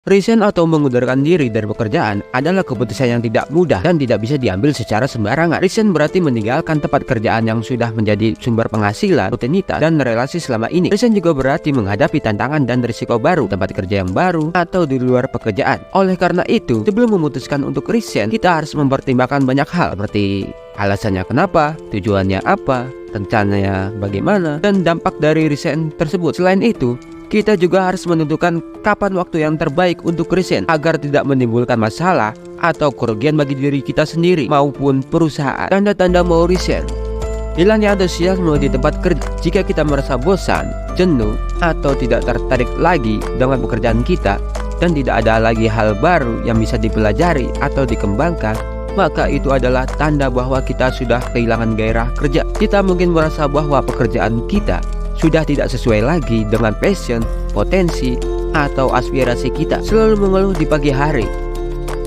Resign atau mengundurkan diri dari pekerjaan adalah keputusan yang tidak mudah dan tidak bisa diambil secara sembarangan. Resign berarti meninggalkan tempat kerjaan yang sudah menjadi sumber penghasilan, rutinitas, dan relasi selama ini. Resign juga berarti menghadapi tantangan dan risiko baru, tempat kerja yang baru, atau di luar pekerjaan. Oleh karena itu, sebelum memutuskan untuk resign, kita harus mempertimbangkan banyak hal seperti alasannya kenapa, tujuannya apa, rencananya bagaimana, dan dampak dari resign tersebut. Selain itu, kita juga harus menentukan kapan waktu yang terbaik untuk resign agar tidak menimbulkan masalah atau kerugian bagi diri kita sendiri maupun perusahaan. Tanda-tanda mau resign: hilangnya antusiasme di tempat kerja. Jika kita merasa bosan, jenuh, atau tidak tertarik lagi dengan pekerjaan kita dan tidak ada lagi hal baru yang bisa dipelajari atau dikembangkan, maka itu adalah tanda bahwa kita sudah kehilangan gairah kerja. Kita mungkin merasa bahwa pekerjaan kita sudah tidak sesuai lagi dengan passion, potensi, atau aspirasi kita. Selalu mengeluh di pagi hari.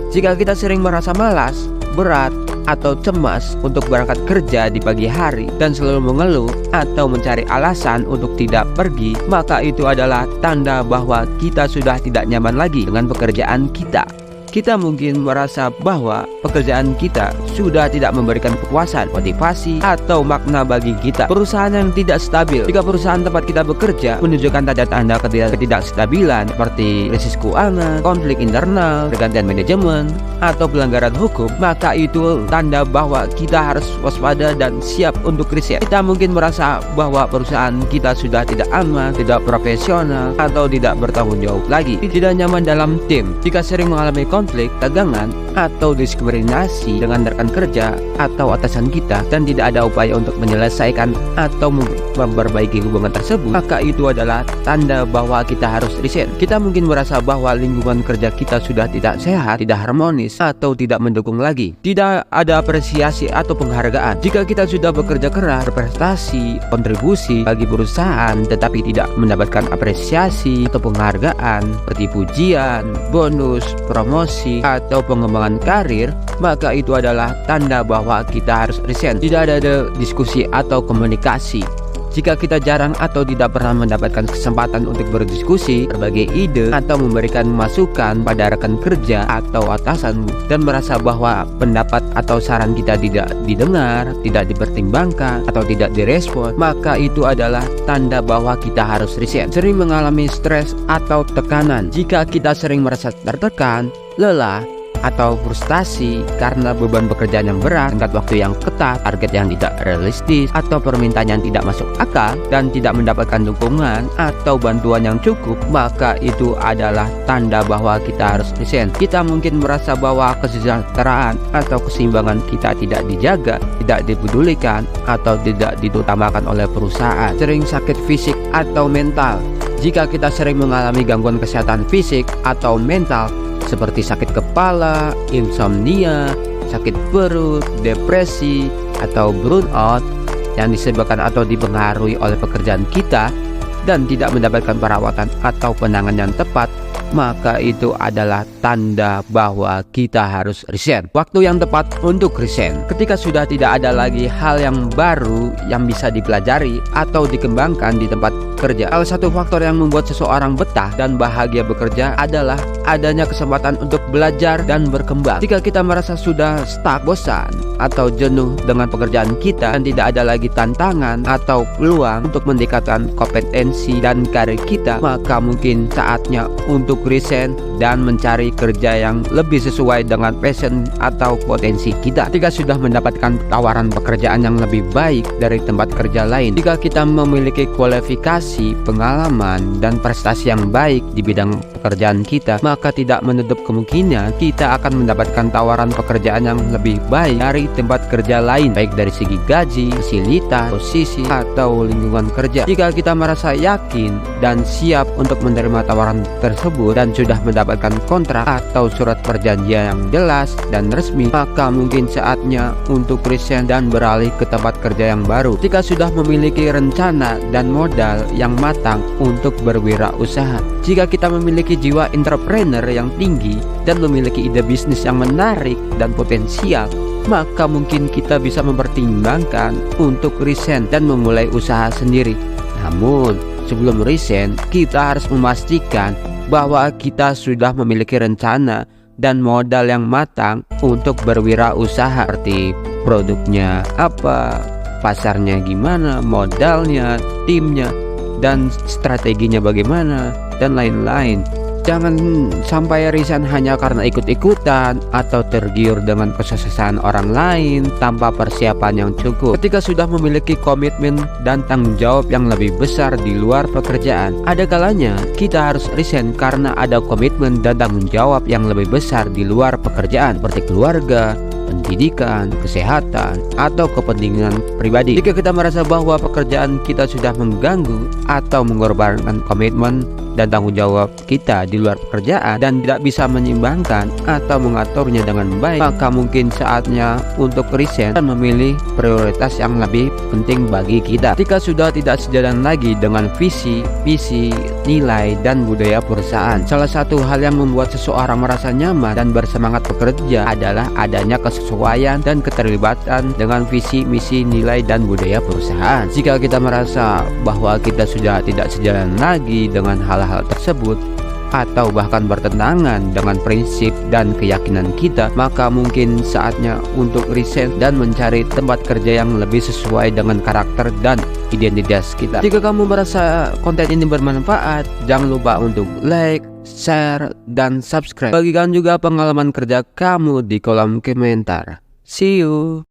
Jika kita sering merasa malas, berat, atau cemas untuk berangkat kerja di pagi hari dan selalu mengeluh atau mencari alasan untuk tidak pergi, maka itu adalah tanda bahwa kita sudah tidak nyaman lagi dengan pekerjaan kita. Kita mungkin merasa bahwa pekerjaan kita sudah tidak memberikan kepuasan, motivasi, atau makna bagi kita. Perusahaan yang tidak stabil. Jika perusahaan tempat kita bekerja menunjukkan tanda-tanda ketidakstabilan seperti krisis keuangan, konflik internal, pergantian manajemen, atau pelanggaran hukum, maka itu tanda bahwa kita harus waspada dan siap untuk resign. Kita mungkin merasa bahwa perusahaan kita sudah tidak aman, tidak profesional, atau tidak bertanggung jawab lagi. Tidak nyaman dalam tim. Jika sering mengalami konflik, tegangan, atau diskriminasi dengan rekan kerja atau atasan kita dan tidak ada upaya untuk menyelesaikan atau memperbaiki hubungan tersebut, maka itu adalah tanda bahwa kita harus resign. Kita mungkin merasa bahwa lingkungan kerja kita sudah tidak sehat, tidak harmonis, atau tidak mendukung lagi. Tidak ada apresiasi atau penghargaan. Jika kita sudah bekerja keras, berprestasi, kontribusi bagi perusahaan, tetapi tidak mendapatkan apresiasi atau penghargaan seperti pujian, bonus, promosi, atau pengembangan karir, maka itu adalah tanda bahwa kita harus resign. Tidak ada diskusi atau komunikasi. Jika kita jarang atau tidak pernah mendapatkan kesempatan untuk berdiskusi, berbagi ide, atau memberikan masukan pada rekan kerja atau atasan, dan merasa bahwa pendapat atau saran kita tidak didengar, tidak dipertimbangkan, atau tidak direspon, maka itu adalah tanda bahwa kita harus resign. Sering mengalami stres atau tekanan. Jika kita sering merasa tertekan, lelah, atau frustasi karena beban pekerjaan yang berat, tenggat waktu yang ketat, target yang tidak realistis, atau permintaan yang tidak masuk akal, dan tidak mendapatkan dukungan atau bantuan yang cukup, maka itu adalah tanda bahwa kita harus resign. Kita mungkin merasa bahwa kesejahteraan atau keseimbangan kita tidak dijaga, tidak dipedulikan, atau tidak diutamakan oleh perusahaan. Sering sakit fisik atau mental. Jika kita sering mengalami gangguan kesehatan fisik atau mental seperti sakit kepala, insomnia, sakit perut, depresi, atau burnout yang disebabkan atau dipengaruhi oleh pekerjaan kita dan tidak mendapatkan perawatan atau penanganan yang tepat, maka itu adalah tanda bahwa kita harus resign. Waktu yang tepat untuk resign: ketika sudah tidak ada lagi hal yang baru yang bisa dipelajari atau dikembangkan di tempat kerja. Salah satu faktor yang membuat seseorang betah dan bahagia bekerja adalah adanya kesempatan untuk belajar dan berkembang. Jika kita merasa sudah stuck, bosan, atau jenuh dengan pekerjaan kita dan tidak ada lagi tantangan atau peluang untuk meningkatkan kompetensi dan karir kita, maka mungkin saatnya untuk resign dan mencari kerja yang lebih sesuai dengan passion atau potensi kita. Jika sudah mendapatkan tawaran pekerjaan yang lebih baik dari tempat kerja lain, jika kita memiliki kualifikasi, pengalaman, dan prestasi yang baik di bidang pekerjaan kita, maka tidak menutup kemungkinan kita akan mendapatkan tawaran pekerjaan yang lebih baik dari tempat kerja lain, baik dari segi gaji, fasilitas, posisi, atau lingkungan kerja. Jika kita merasa yakin dan siap untuk menerima tawaran tersebut dan sudah mendapatkan kontrak atau surat perjanjian yang jelas dan resmi, maka mungkin saatnya untuk resign dan beralih ke tempat kerja yang baru. Jika sudah memiliki rencana dan modal yang matang untuk berwirausaha, jika kita memiliki jiwa entrepreneur yang tinggi dan memiliki ide bisnis yang menarik dan potensial, maka mungkin kita bisa mempertimbangkan untuk resign dan memulai usaha sendiri. Namun sebelum resign, kita harus memastikan bahwa kita sudah memiliki rencana dan modal yang matang untuk berwirausaha, seperti produknya apa, pasarnya gimana, modalnya, timnya, dan strateginya bagaimana, dan lain-lain. Jangan sampai resign hanya karena ikut-ikutan atau tergiur dengan kesuksesan orang lain tanpa persiapan yang cukup. Ketika sudah memiliki komitmen dan tanggung jawab yang lebih besar di luar pekerjaan, ada kalanya kita harus resign karena ada komitmen dan tanggung jawab yang lebih besar di luar pekerjaan, seperti keluarga, pendidikan, kesehatan, atau kepentingan pribadi. Jika kita merasa bahwa pekerjaan kita sudah mengganggu atau mengorbankan komitmen dan tanggung jawab kita di luar pekerjaan dan tidak bisa menyeimbangkan atau mengaturnya dengan baik, maka mungkin saatnya untuk resign dan memilih prioritas yang lebih penting bagi kita. Ketika sudah tidak sejalan lagi dengan visi, misi, nilai, dan budaya perusahaan, salah satu hal yang membuat seseorang merasa nyaman dan bersemangat bekerja adalah adanya kesesuaian dan keterlibatan dengan visi, misi, nilai, dan budaya perusahaan. Jika kita merasa bahwa kita sudah tidak sejalan lagi dengan hal-hal tersebut atau bahkan bertentangan dengan prinsip dan keyakinan kita, maka mungkin saatnya untuk resign dan mencari tempat kerja yang lebih sesuai dengan karakter dan identitas kita. Jika kamu merasa konten ini bermanfaat, jangan lupa untuk like, share, dan subscribe. Bagikan juga pengalaman kerja kamu di kolom komentar. See you.